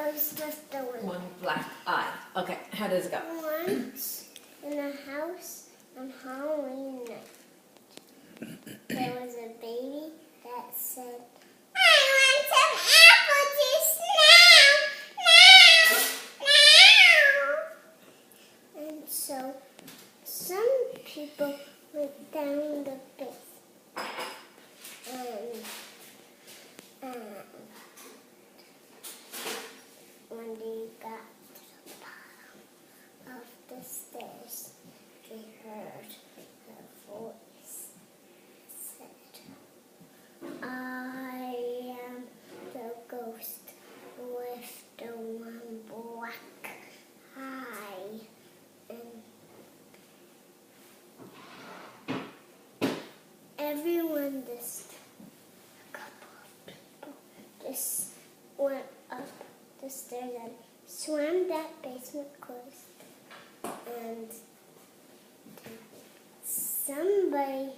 nose with the one black eye. Okay, how does it go? Once in a house on Halloween night, there was a baby that said, "I want some apple juice now, now, now." And so some people went down the path and when they got to the bottom of the stairs, they heard a voice said, "I am the ghost with the one black eye." And everyone, just a couple of people, just went up the stairs and swam that basement closed. And somebody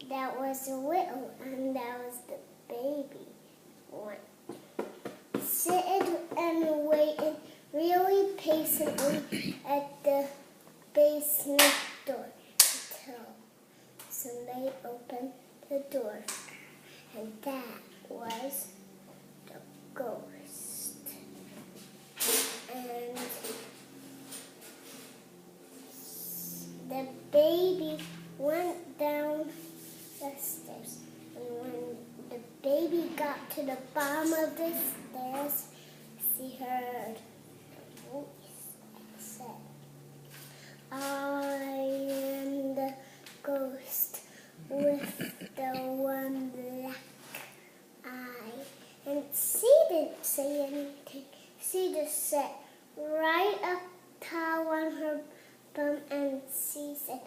that was little, and that was the baby, went sitting and waiting really patiently at the basement door until somebody opened the door, and that was the ghost. And the baby went down the stairs, and when the baby got to the bottom of the stairs, she heard a voice that said, "I am the ghost with the one black eye." And she didn't say anything. She just sat right up tall on her bum, and she said,